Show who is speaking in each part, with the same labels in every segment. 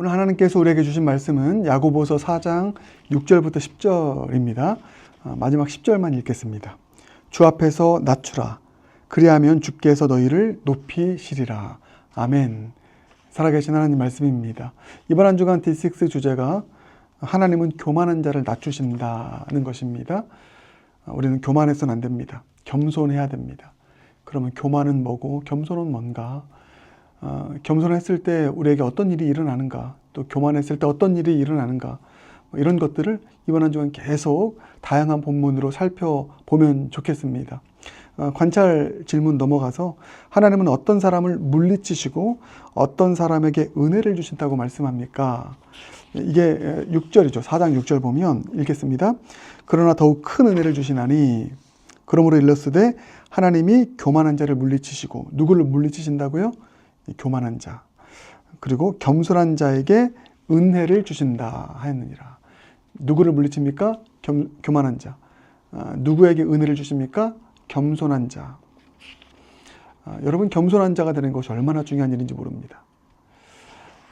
Speaker 1: 오늘 하나님께서 우리에게 주신 말씀은 야고보서 4장 6절부터 10절입니다. 마지막 10절만 읽겠습니다. 주 앞에서 낮추라. 그리하면 주께서 너희를 높이시리라. 아멘. 살아계신 하나님 말씀입니다. 이번 한 주간 D6 주제가 하나님은 교만한 자를 낮추신다는 것입니다. 우리는 교만해서는 안 됩니다. 겸손해야 됩니다. 그러면 교만은 뭐고 겸손은 뭔가? 겸손했을 때 우리에게 어떤 일이 일어나는가, 또 교만했을 때 어떤 일이 일어나는가, 이런 것들을 이번 한 주간 계속 다양한 본문으로 살펴보면 좋겠습니다. 관찰 질문 넘어가서 하나님은 어떤 사람을 물리치시고 어떤 사람에게 은혜를 주신다고 말씀합니까? 이게 6절이죠. 4장 6절 보면 읽겠습니다. 그러나 더욱 큰 은혜를 주시나니 그러므로 일렀으되 하나님이 교만한 자를 물리치시고, 누구를 물리치신다고요? 교만한 자, 그리고 겸손한 자에게 은혜를 주신다 하였느니라. 누구를 물리칩니까? 교만한 자. 누구에게 은혜를 주십니까? 겸손한 자. 여러분, 겸손한 자가 되는 것이 얼마나 중요한 일인지 모릅니다.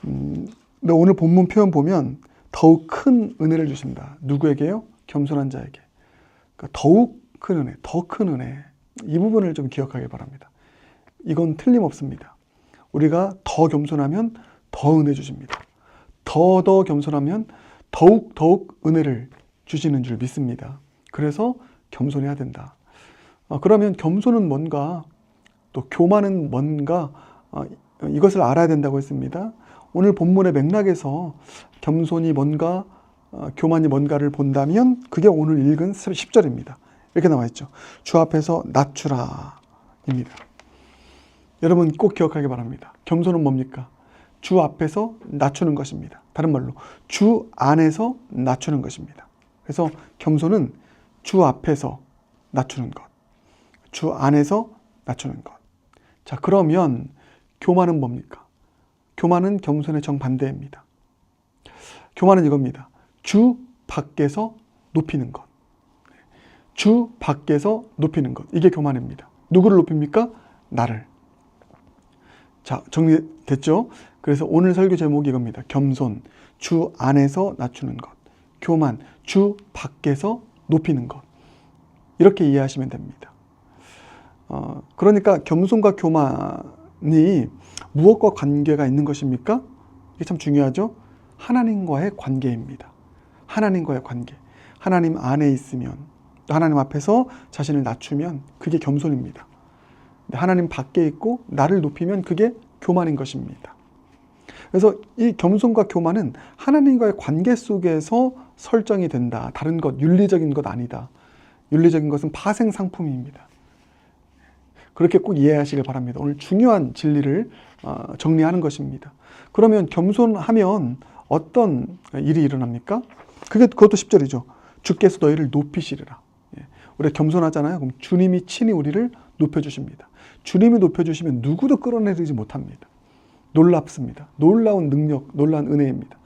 Speaker 1: 근데 오늘 본문 표현 보면 더욱 큰 은혜를 주신다. 누구에게요? 겸손한 자에게. 그러니까 더욱 큰 은혜, 더 큰 은혜. 이 부분을 좀 기억하기 바랍니다. 이건 틀림없습니다. 우리가 더 겸손하면 더 은혜 주십니다. 더 겸손하면 더욱 은혜를 주시는 줄 믿습니다. 그래서 겸손해야 된다. 그러면 겸손은 뭔가, 또 교만은 뭔가, 이것을 알아야 된다고 했습니다. 오늘 본문의 맥락에서 겸손이 뭔가, 교만이 뭔가를 본다면 그게 오늘 읽은 10절입니다. 이렇게 나와 있죠. 주 앞에서 낮추라 입니다. 여러분 꼭 기억하기 바랍니다. 겸손은 뭡니까? 주 앞에서 낮추는 것입니다. 다른 말로 주 안에서 낮추는 것입니다. 그래서 겸손은 주 앞에서 낮추는 것, 주 안에서 낮추는 것. 자, 그러면 교만은 뭡니까? 교만은 겸손의 정반대입니다. 교만은 이겁니다. 주 밖에서 높이는 것. 주 밖에서 높이는 것. 이게 교만입니다. 누구를 높입니까? 나를. 자, 정리됐죠? 그래서 오늘 설교 제목이 이겁니다. 겸손, 주 안에서 낮추는 것. 교만, 주 밖에서 높이는 것. 이렇게 이해하시면 됩니다. 그러니까 겸손과 교만이 무엇과 관계가 있는 것입니까? 이게 참 중요하죠? 하나님과의 관계입니다. 하나님과의 관계. 하나님 안에 있으면, 하나님 앞에서 자신을 낮추면 그게 겸손입니다. 하나님 밖에 있고 나를 높이면 그게 교만인 것입니다. 그래서 이 겸손과 교만은 하나님과의 관계 속에서 설정이 된다. 다른 것, 윤리적인 것 아니다. 윤리적인 것은 파생 상품입니다. 그렇게 꼭 이해하시길 바랍니다. 오늘 중요한 진리를 정리하는 것입니다. 그러면 겸손하면 어떤 일이 일어납니까? 그것도 10절이죠. 주께서 너희를 높이시리라. 우리가 겸손하잖아요. 그럼 주님이 친히 우리를 높여주십니다. 주님이 높여주시면 누구도 끌어내리지 못합니다. 놀랍습니다. 놀라운 능력, 놀라운 은혜입니다.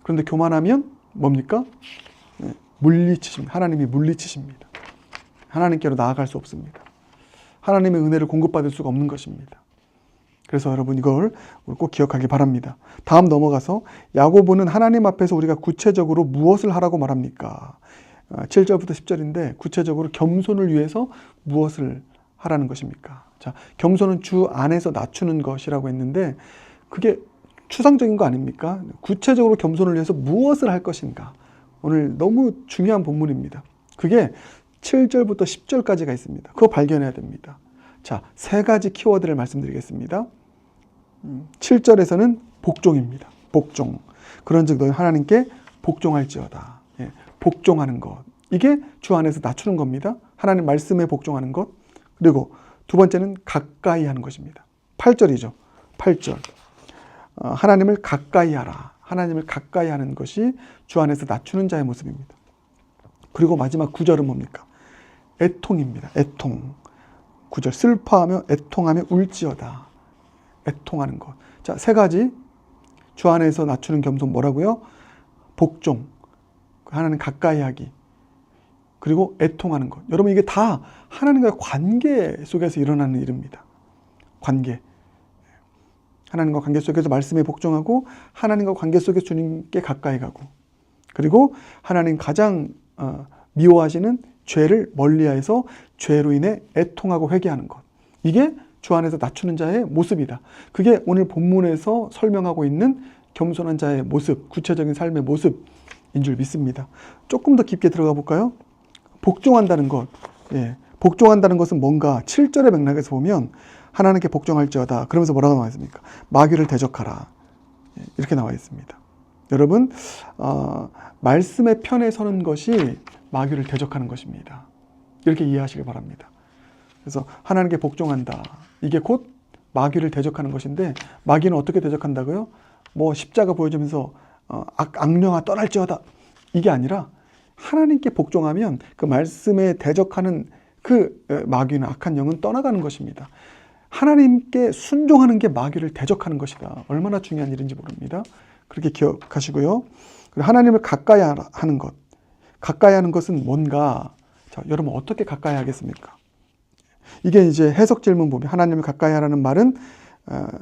Speaker 1: 그런데 교만하면 뭡니까? 물리치십니다. 하나님이 물리치십니다. 하나님께로 나아갈 수 없습니다. 하나님의 은혜를 공급받을 수가 없는 것입니다. 그래서 여러분 이걸 꼭 기억하기 바랍니다. 다음 넘어가서 야고보는 하나님 앞에서 우리가 구체적으로 무엇을 하라고 말합니까? 7절부터 10절인데 구체적으로 겸손을 위해서 무엇을 하라는 것입니까? 자, 겸손은 주 안에서 낮추는 것이라고 했는데 그게 추상적인 거 아닙니까? 구체적으로 겸손을 위해서 무엇을 할 것인가? 오늘 너무 중요한 본문입니다. 그게 7절부터 10절까지가 있습니다. 그거 발견해야 됩니다. 자, 세 가지 키워드를 말씀드리겠습니다. 7절에서는 복종입니다. 복종. 그런즉 너희 하나님께 복종할지어다. 복종하는 것. 이게 주 안에서 낮추는 겁니다. 하나님 말씀에 복종하는 것. 그리고 두 번째는 가까이 하는 것입니다. 8절이죠. 8절. 하나님을 가까이 하라. 하나님을 가까이 하는 것이 주 안에서 낮추는 자의 모습입니다. 그리고 마지막 9절은 뭡니까? 애통입니다. 애통. 9절. 슬퍼하며 애통하며 울지어다. 애통하는 것. 자, 세 가지. 주 안에서 낮추는 겸손 뭐라고요? 복종. 하나님 가까이 하기. 그리고 애통하는 것. 여러분 이게 다 하나님과의 관계 속에서 일어나는 일입니다. 관계. 하나님과 관계 속에서 말씀에 복종하고 하나님과 관계 속에서 주님께 가까이 가고 그리고 하나님 가장 미워하시는 죄를 멀리하여서 죄로 인해 애통하고 회개하는 것. 이게 주 안에서 낮추는 자의 모습이다. 그게 오늘 본문에서 설명하고 있는 겸손한 자의 모습, 구체적인 삶의 모습인 줄 믿습니다. 조금 더 깊게 들어가 볼까요? 복종한다는 것. 예, 복종한다는 것은 뭔가 7절의 맥락에서 보면 하나님께 복종할지어다. 그러면서 뭐라고 나와 있습니까? 마귀를 대적하라. 예, 이렇게 나와 있습니다. 여러분, 말씀의 편에 서는 것이 마귀를 대적하는 것입니다. 이렇게 이해하시길 바랍니다. 그래서 하나님께 복종한다. 이게 곧 마귀를 대적하는 것인데 마귀는 어떻게 대적한다고요? 뭐 십자가 보여주면서 악령아 떠날지어다. 이게 아니라 하나님께 복종하면 그 말씀에 대적하는 그 마귀나 악한 영은 떠나가는 것입니다. 하나님께 순종하는 게 마귀를 대적하는 것이다. 얼마나 중요한 일인지 모릅니다. 그렇게 기억하시고요. 그리고 하나님을 가까이 하는 것. 가까이 하는 것은 뭔가, 자, 여러분 어떻게 가까이 하겠습니까? 이게 이제 해석 질문 보면 하나님을 가까이 하라는 말은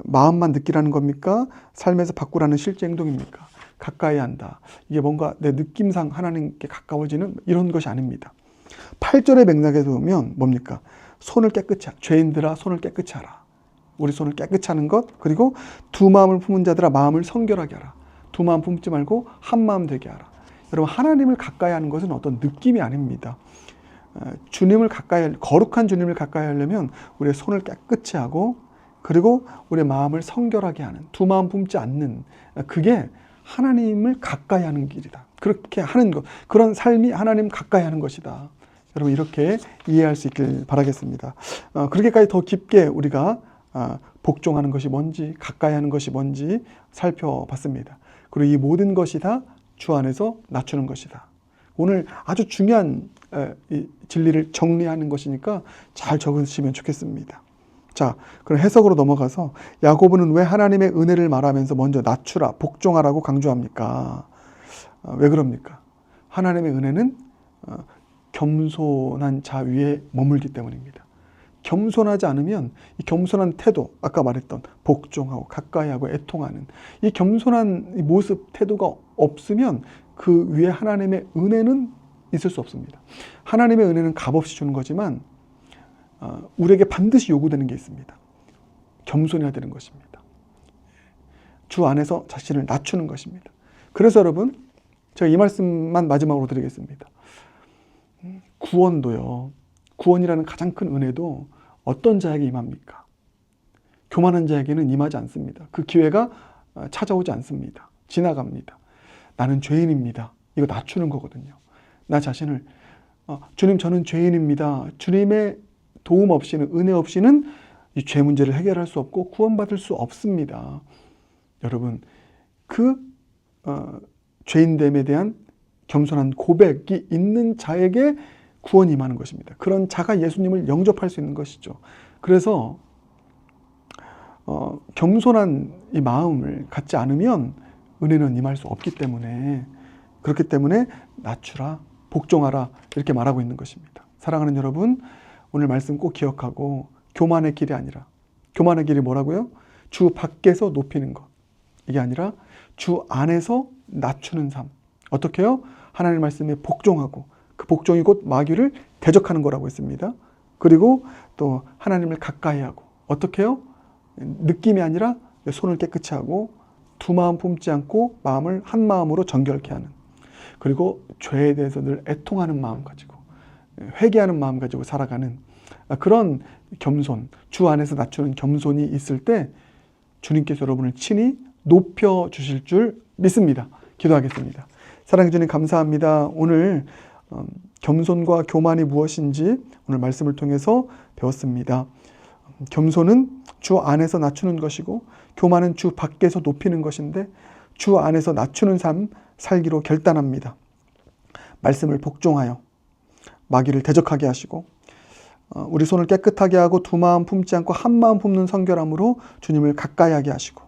Speaker 1: 마음만 느끼라는 겁니까? 삶에서 바꾸라는 실제 행동입니까? 가까이 한다. 이게 뭔가 내 느낌상 하나님께 가까워지는 이런 것이 아닙니다. 8절의 맥락에서 보면 뭡니까? 손을 깨끗이 하라. 죄인들아 손을 깨끗이 하라. 우리 손을 깨끗이 하는 것. 그리고 두 마음을 품은 자들아 마음을 성결하게 하라. 두 마음 품지 말고 한 마음 되게 하라. 여러분 하나님을 가까이 하는 것은 어떤 느낌이 아닙니다. 주님을 가까이, 거룩한 주님을 가까이 하려면 우리의 손을 깨끗이 하고 그리고 우리의 마음을 성결하게 하는, 두 마음 품지 않는, 그게 하나님을 가까이 하는 길이다. 그렇게 하는 것, 그런 삶이 하나님 가까이 하는 것이다. 여러분 이렇게 이해할 수 있길 바라겠습니다. 그렇게까지 더 깊게 우리가 복종하는 것이 뭔지, 가까이 하는 것이 뭔지 살펴봤습니다. 그리고 이 모든 것이 다 주 안에서 낮추는 것이다. 오늘 아주 중요한 이 진리를 정리하는 것이니까 잘 적으시면 좋겠습니다. 자, 그럼 해석으로 넘어가서 야고보는 왜 하나님의 은혜를 말하면서 먼저 낮추라, 복종하라고 강조합니까? 왜 그럽니까? 하나님의 은혜는 겸손한 자 위에 머물기 때문입니다. 겸손하지 않으면 이 겸손한 태도, 아까 말했던 복종하고 가까이하고 애통하는 이 겸손한 이 모습, 태도가 없으면 그 위에 하나님의 은혜는 있을 수 없습니다. 하나님의 은혜는 값없이 주는 거지만 우리에게 반드시 요구되는 게 있습니다. 겸손해야 되는 것입니다. 주 안에서 자신을 낮추는 것입니다. 그래서 여러분, 제가 이 말씀만 마지막으로 드리겠습니다. 구원도요. 구원이라는 가장 큰 은혜도 어떤 자에게 임합니까? 교만한 자에게는 임하지 않습니다. 그 기회가 찾아오지 않습니다. 지나갑니다. 나는 죄인입니다. 이거 낮추는 거거든요. 나 자신을 주님 저는 죄인입니다. 주님의 도움 없이는, 은혜 없이는 이 죄 문제를 해결할 수 없고 구원받을 수 없습니다. 여러분 그 죄인됨에 대한 겸손한 고백이 있는 자에게 구원이 임하는 것입니다. 그런 자가 예수님을 영접할 수 있는 것이죠. 그래서 겸손한 이 마음을 갖지 않으면 은혜는 임할 수 없기 때문에, 그렇기 때문에 낮추라, 복종하라 이렇게 말하고 있는 것입니다. 사랑하는 여러분, 오늘 말씀 꼭 기억하고 교만의 길이 아니라, 교만의 길이 뭐라고요? 주 밖에서 높이는 것. 이게 아니라 주 안에서 낮추는 삶. 어떻게 해요? 하나님의 말씀에 복종하고 그 복종이 곧 마귀를 대적하는 거라고 했습니다. 그리고 또 하나님을 가까이 하고 어떻게 해요? 느낌이 아니라 손을 깨끗이 하고 두 마음 품지 않고 마음을 한 마음으로 정결케 하는, 그리고 죄에 대해서 늘 애통하는 마음 가지고 회개하는 마음 가지고 살아가는 그런 겸손, 주 안에서 낮추는 겸손이 있을 때 주님께서 여러분을 친히 높여주실 줄 믿습니다. 기도하겠습니다. 사랑해 주님 감사합니다. 오늘 겸손과 교만이 무엇인지 오늘 말씀을 통해서 배웠습니다. 겸손은 주 안에서 낮추는 것이고 교만은 주 밖에서 높이는 것인데 주 안에서 낮추는 삶 살기로 결단합니다. 말씀을 복종하여 마귀를 대적하게 하시고 우리 손을 깨끗하게 하고 두 마음 품지 않고 한 마음 품는 성결함으로 주님을 가까이 하게 하시고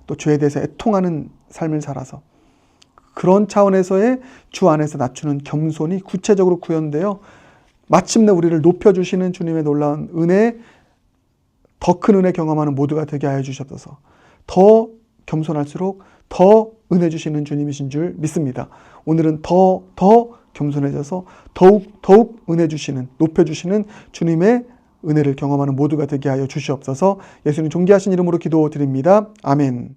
Speaker 1: 또 죄에 대해서 애통하는 삶을 살아서 그런 차원에서의 주 안에서 낮추는 겸손이 구체적으로 구현되어 마침내 우리를 높여주시는 주님의 놀라운 은혜, 더 큰 은혜 경험하는 모두가 되게 하여 주시옵소서. 더 겸손할수록 더 은혜 주시는 주님이신 줄 믿습니다. 오늘은 더 겸손해져서 더욱 은혜 주시는, 높여주시는 주님의 은혜를 경험하는 모두가 되게 하여 주시옵소서. 예수님 존귀하신 이름으로 기도드립니다. 아멘.